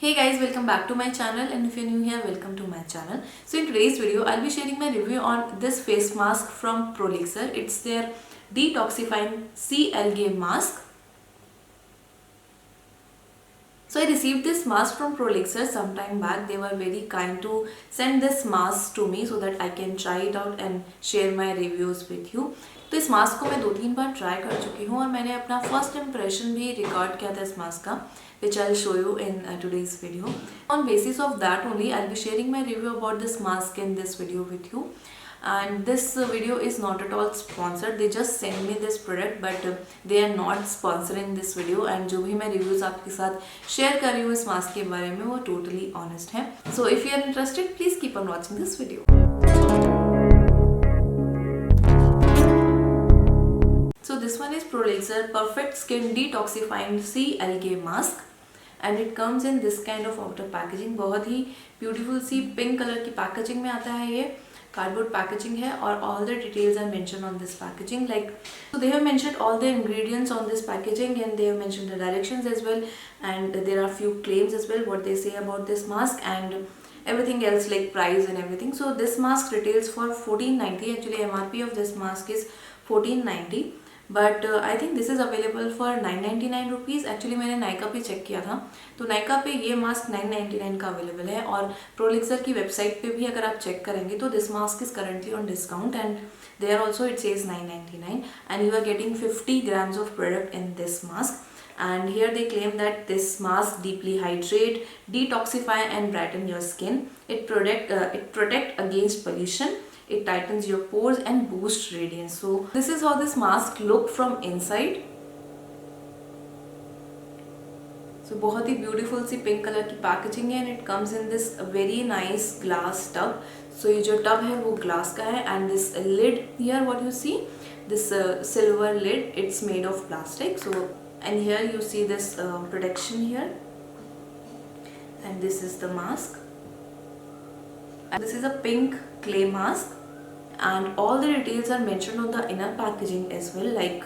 Hey guys, welcome back to my channel, and if you're new here, welcome to my channel. So in today's video, I'll be sharing my review on this face mask from Prolixer. It's their detoxifying C algae mask. So I received this mask from Prolixer some time back. They were very kind to send this mask to me so that I can try it out and share my reviews with you. तो इस mask को मैं 2-3 बार try कर चुकी हूँ और मैंने अपना फर्स्ट इम्प्रेशन भी रिकॉर्ड किया था इस मास्क का, which I'll show you in today's video. On basis of that only, I'll be sharing my review about this mask in this video with you. And this video is not at all sponsored. They just send me this product, but they are not sponsoring this video. And जो भी मैं reviews आपके साथ share कर रही हूँ इस mask के बारे में वो totally honest है. So if you are interested, please keep on watching this video. So this one is Prolixer Perfect Skin Detoxifying C Algae Mask. And it comes in this kind of outer packaging. बहुत ही beautiful सी pink colour की packaging में आता है. ये cardboard packaging है और all the details are mention on this packaging. Like so they have mentioned all the ingredients on this packaging and they have mentioned the directions as well and there are few claims as well what they say about this mask and everything else like price and everything. So this mask retails for 1490. Actually MRP of this mask is 1490. But I think this is available for 999 rupees. Actually मैंने नायका पे check किया था तो नायका पे ये mask 999 का available है और प्रोलिक्सर की वेबसाइट पे भी अगर आप चेक करेंगे तो this mask is currently on discount and there also it says 999 and you are getting 50 grams of product in this mask. And here they claim that this mask deeply hydrate, detoxify and brighten your skin. It protect against pollution. It tightens your pores and boosts radiance. So this is how this mask look from inside. So बहुत ही beautiful सी pink color की packaging है and it comes in this very nice glass tub. So ये जो tub है वो glass का है and this lid here what you see, this silver lid, it's made of plastic. So and here you see this protection here and this is the mask. And this is a pink clay mask. And all the details are mentioned on the inner packaging as well, like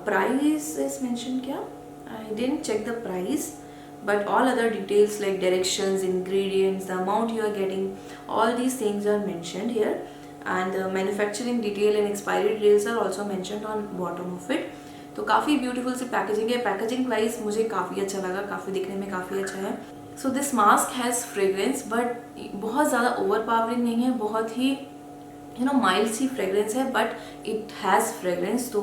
price is mentioned kya? I didn't check the price, but all other details like directions, ingredients, the amount you are getting, all these things are mentioned here. And the manufacturing detail and expiry details are also mentioned on bottom of it. तो काफ़ी beautiful सी packaging है. Packaging wise मुझे काफ़ी अच्छा लगा, काफ़ी दिखने में काफ़ी अच्छा है. So this mask has fragrance but बहुत ज़्यादा ओवर पावरिंग नहीं है, बहुत ही माइल्ड सी फ्रेग्रेंस है बट इट हैज़ फ्रेग्रेंस. तो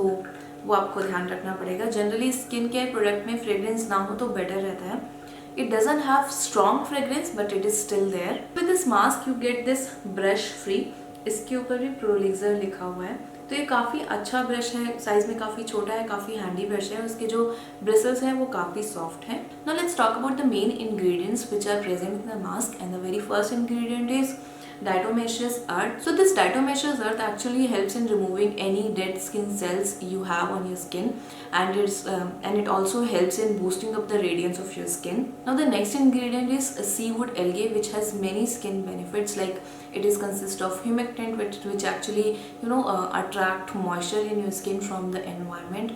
वो आपको ध्यान रखना पड़ेगा. जनरली स्किन केयर प्रोडक्ट में फ्रेग्रेंस ना हो तो बेटर रहता है. It doesn't have strong fragrance but it is still there. With this mask you get this brush free. इसके ऊपर भी प्रोलिक्सर लिखा हुआ है. तो ये काफ़ी अच्छा ब्रश है, साइज में काफ़ी छोटा है, काफ़ी हैंडी ब्रश है. उसके जो ब्रिसल्स हैं वो काफ़ी सॉफ्ट हैं. Now let's talk about the main ingredients which are present in the mask and the very first ingredient is diatomaceous earth. So this diatomaceous earth actually helps in removing any dead skin cells you have on your skin and it also helps in boosting up the radiance of your skin. Now the next ingredient is seawood algae, which has many skin benefits. Like it is consist of humectant which actually attract moisture in your skin from the environment.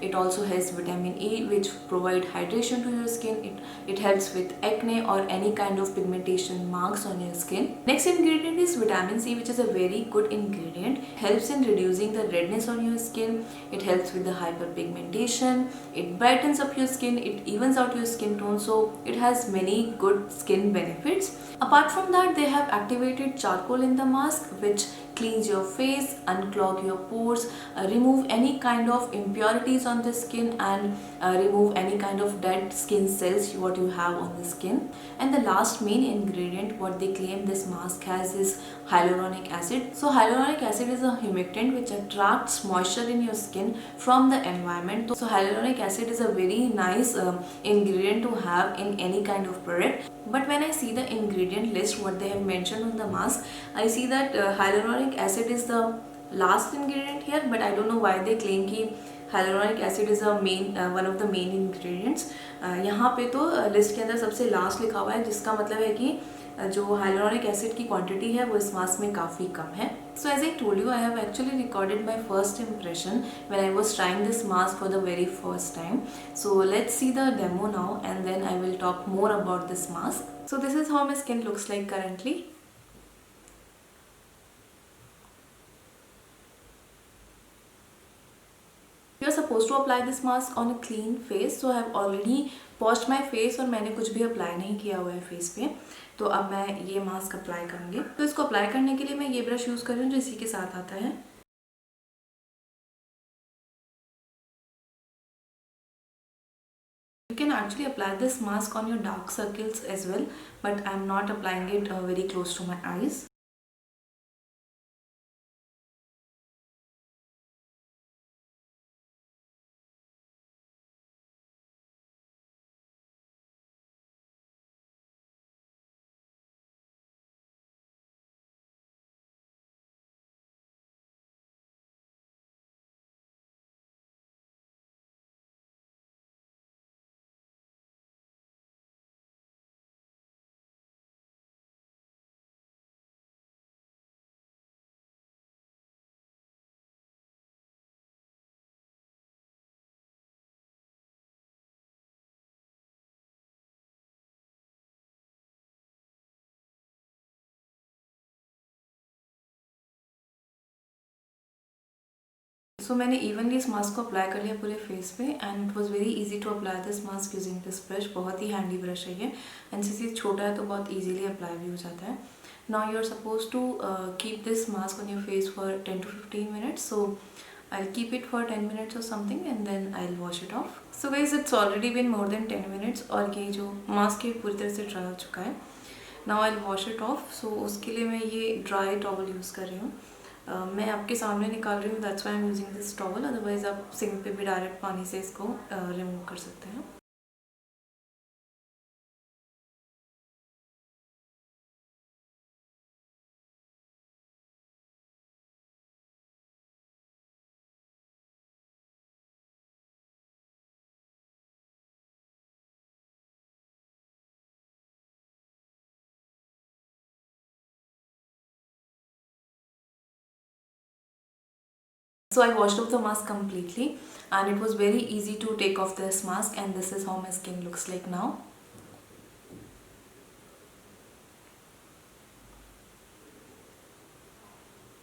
It also has vitamin E which provide hydration to your skin. It helps with acne or any kind of pigmentation marks on your skin. Next ingredient is vitamin C, which is a very good ingredient. Helps in reducing the redness on your skin. It helps with the hyperpigmentation. It brightens up your skin. It evens out your skin tone. So it has many good skin benefits. Apart from that, they have activated charcoal in the mask, which cleans your face, unclog your pores, remove any kind of impurities on the skin and remove any kind of dead skin cells what you have on the skin. And the last main ingredient what they claim this mask has is hyaluronic acid. So hyaluronic acid is a humectant which attracts moisture in your skin from the environment. So hyaluronic acid is a very nice ingredient to have in any kind of product. But when I see the ingredient list what they have mentioned on the mask, I see that hyaluronic acid is the last ingredient here, but I don't know why they claim कि hyaluronic acid is a main one of the main ingredients. यहाँ पे तो list के अंदर सबसे last लिखा हुआ है, जिसका मतलब है कि जो hyaluronic acid की क्वांटिटी है वो इस मास्क में काफ़ी कम है. So as I told you, I have actually recorded my first impression when I was trying this mask for the very first time. So let's see the demo now and then I will talk more about this mask. So this is how my skin looks like currently. You are supposed to apply this mask on a clean face. So I have already washed my face और मैंने कुछ भी apply नहीं किया हुआ है face पे. तो अब मैं ये मास्क अप्लाई करूँगी. तो इसको अप्लाई करने के लिए मैं ये ब्रश यूज़ कर रही हूँ जो इसी के साथ आता है. You can actually apply this mask on your dark circles as well, but I am not applying it very close to my eyes. So मैंने इवनली इस मास्क को अप्लाई कर लिया पूरे फेस पे and it was very easy to apply this mask using this brush. बहुत ही handy brush है ये एंड सिंस छोटा है तो बहुत इजीली अप्लाई भी हो जाता है. Now you are suppose to keep this mask on your face for 10 to 15 minutes. So I'll keep it for 10 minutes or something and then I'll wash it off. So guys, it's already been more than 10 minutes और ये जो mask है पूरी तरह से dry हो चुका है. Now I'll wash it off. So उसके लिए मैं ये ड्राई टॉवल यूज़ कर रही हूँ. मैं आपके सामने निकाल रही हूँ, that's why I am using this towel. Otherwise आप सिंक पे भी डायरेक्ट पानी से इसको रिमूव कर सकते हैं. So I washed off the mask completely and it was very easy to take off this mask and this is how my skin looks like now.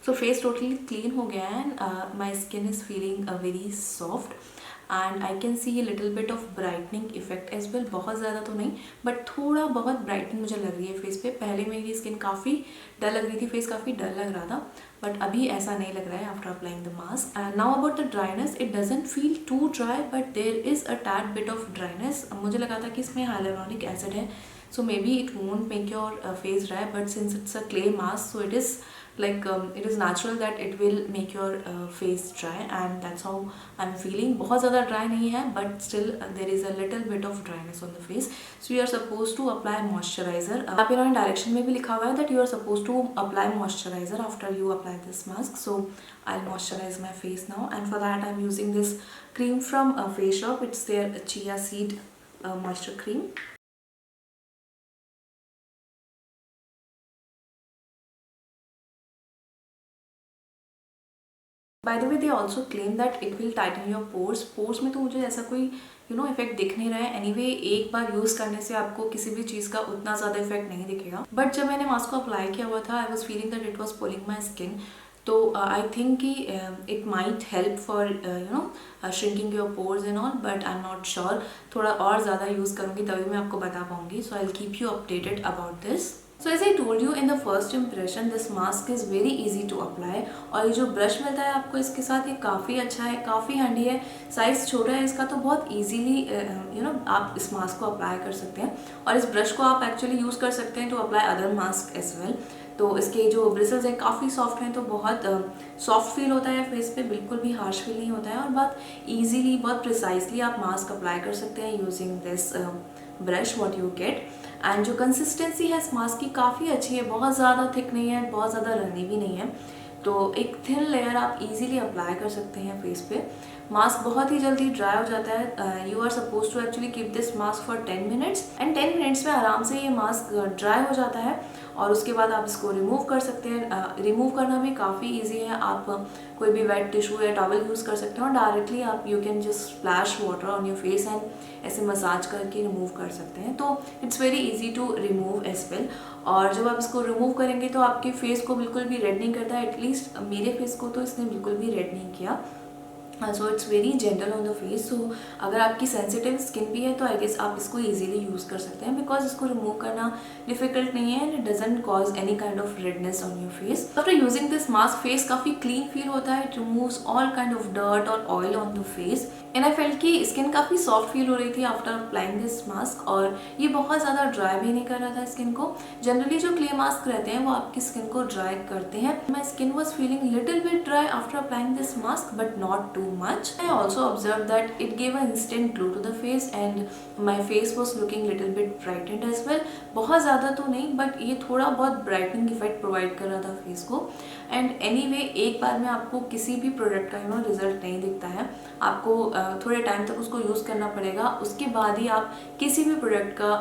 So face totally clean हो गया है and my skin is feeling very soft and I can see a little bit of brightening effect as well. बहुत ज़्यादा तो नहीं but थोड़ा बहुत brightening मुझे लग रही है फेस पे. पहले मेरी स्किन काफ़ी डल लग रही थी, फेस काफ़ी डल लग रहा था but अभी ऐसा नहीं लग रहा है after applying the mask. And now about the dryness, it doesn't feel too dry but there is a tad bit of dryness. मुझे लगा था कि इसमें hyaluronic acid है so maybe it won't make your face dry, but since it's a clay mask so it is like it is natural that it will make your face dry and that's how I'm feeling. बहुत ज़्यादा dry नहीं है but still there is a little bit of dryness on the face. So you are supposed to apply moisturizer. आप इन्होंने direction में भी लिखा हुआ है that you are supposed to apply moisturizer after you apply this mask. So I'll moisturize my face now and for that I'm using this cream from Face Shop. It's their chia seed moisture cream. By the way they also claim that it will Titan your pores में तो मुझे ऐसा कोई effect दिख नहीं रहा है. Anyway एक बार यूज़ करने से आपको किसी भी चीज़ का उतना ज़्यादा इफेक्ट नहीं दिखेगा. बट जब मैंने मास्क को अप्लाई किया हुआ था I was feeling that it was pulling my skin. तो आई थिंक कि it might help for shrinking your pores and all but I am not sure. थोड़ा और ज़्यादा यूज़ करूँगी तभी मैं आपको बता पाऊँगी. So I will keep you updated about this. So as I told you in the first impression, this mask is very easy to apply. और ये जो ब्रश मिलता है आपको इसके साथ ये काफ़ी अच्छा है, काफ़ी हैंडी है. साइज़ छोटा है इसका तो बहुत इजीली आप इस मास्क को अप्लाई कर सकते हैं. और इस ब्रश को आप एक्चुअली यूज़ कर सकते हैं to apply other mask as well. तो इसके जो ब्रिसल्स हैं काफ़ी सॉफ्ट हैं तो बहुत सॉफ्ट फील होता है फेस पे, बिल्कुल भी हार्श फील नहीं होता है. और बहुत ईजीली बहुत प्रिसाइजली आप मास्क अप्लाई कर सकते हैं using this brush what you get. And जो कंसिस्टेंसी है इस मास्क की काफ़ी अच्छी है, बहुत ज़्यादा थिक नहीं है, बहुत ज़्यादा रनी भी नहीं है. तो एक थिन लेयर आप इजीली अप्लाई कर सकते हैं फेस पे. मास्क बहुत ही जल्दी ड्राई हो जाता है। You are suppose to actually keep this mask for 10 minutes and 10 minutes में आराम से ये मास्क ड्राई हो जाता है और उसके बाद आप इसको रिमूव कर सकते हैं। रिमूव करना भी काफ़ी ईजी है। आप कोई भी वेट टिश्यू या टॉवल यूज़ कर सकते हैं और डायरेक्टली आप you can just splash water on your face and ऐसे मसाज करके रिमूव कर सकते हैं। तो it's very easy to remove as well. और जब आप इसको रिमूव करेंगे तो आपके फेस को बिल्कुल भी रेड नहीं करता। एटलीस्ट मेरे फेस को तो इसने बिल्कुल भी रेड नहीं किया। So it's very gentle on the face. So अगर आपकी सेंसिटिव स्किन भी है तो आई गेस आप इसको इजीली यूज़ कर सकते हैं बिकॉज इसको रिमूव करना डिफिकल्ट नहीं है and it doesn't cause any kind of redness on your face. After using this mask face काफ़ी क्लीन फील होता है। It removes all kind of dirt और oil on the face and I felt कि skin काफ़ी soft feel हो रही थी after applying this mask और ये बहुत ज़्यादा ड्राई भी नहीं कर रहा था स्किन को। जनरली जो क्ले मास्क रहते हैं वो आपकी स्किन को ड्राई करते हैं। My skin was feeling little bit dry after applying this mask but not too much. I also observed that it gave an instant glow to the face and my face was looking little bit brightened as well. बहुत ज़्यादा तो नहीं but ये थोड़ा बहुत brightening effect provide कर रहा था फेस को। एंड एनीवे एक बार में आपको किसी भी प्रोडक्ट का रिजल्ट नहीं दिखता है। आपको थोड़े टाइम तक उसको यूज़ करना पड़ेगा, उसके बाद ही आप किसी भी प्रोडक्ट का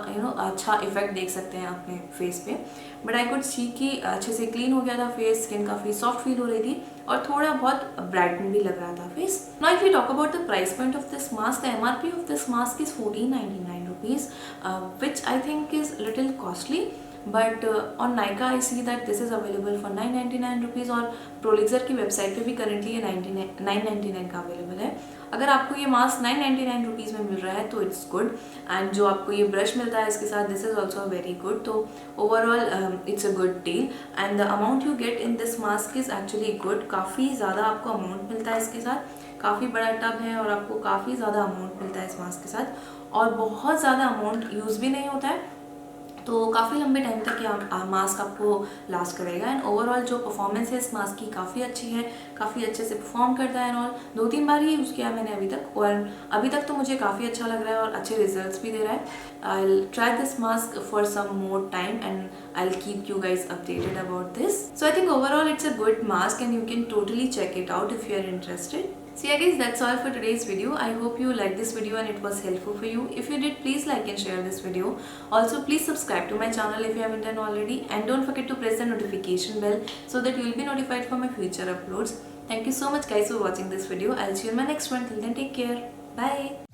अच्छा इफेक्ट देख सकते हैं अपने फेस पे। बट आई कुड सी कि अच्छे से क्लीन हो गया था फेस, स्किन काफ़ी सॉफ्ट फील हो रही थी और थोड़ा बहुत ब्राइटन भी लग रहा था face. Now if we talk about the price point of this mask, the MRP of this mask is 1499 rupees, which I think is little costly. But on Nykaa I see that this is available for 999 rupees और प्रोलिक्सर की website पे भी currently ये 999 का available है। अगर आपको ये मास्क 999 रुपीज़ में मिल रहा है तो इट्स गुड। एंड जो आपको ये ब्रश मिलता है इसके साथ this is also very good. तो overall it's a good deal and the amount you get in this mask is actually good. काफ़ी ज़्यादा आपको अमाउंट मिलता है इसके साथ, काफ़ी बड़ा टब है और आपको काफ़ी ज़्यादा अमाउंट मिलता है इस मास्क के साथ और बहुत ज़्यादा अमाउंट यूज़ भी नहीं होता है तो काफ़ी लंबे टाइम तक ये मास्क आपको लास्ट करेगा। एंड ओवरऑल जो परफॉर्मेंस है इस मास्क की काफ़ी अच्छी है, काफ़ी अच्छे से परफॉर्म करता है। और 2-3 बार ही यूज़ किया मैंने अभी तक और अभी तक तो मुझे काफ़ी अच्छा लग रहा है और अच्छे रिजल्ट्स भी दे रहा है। I will try this mask for some more time and I will keep you guys updated about this. So I think overall it's a good mask and you can totally check it out if you are interested. So yeah guys, that's all for today's video. I hope you liked this video and it was helpful for you. If you did, please like and share this video. Also please subscribe to my channel if you haven't done already and don't forget to press the notification bell so that you will be notified for my future uploads. Thank you so much guys for watching this video. I'll see you in my next one. Till then, take care. Bye.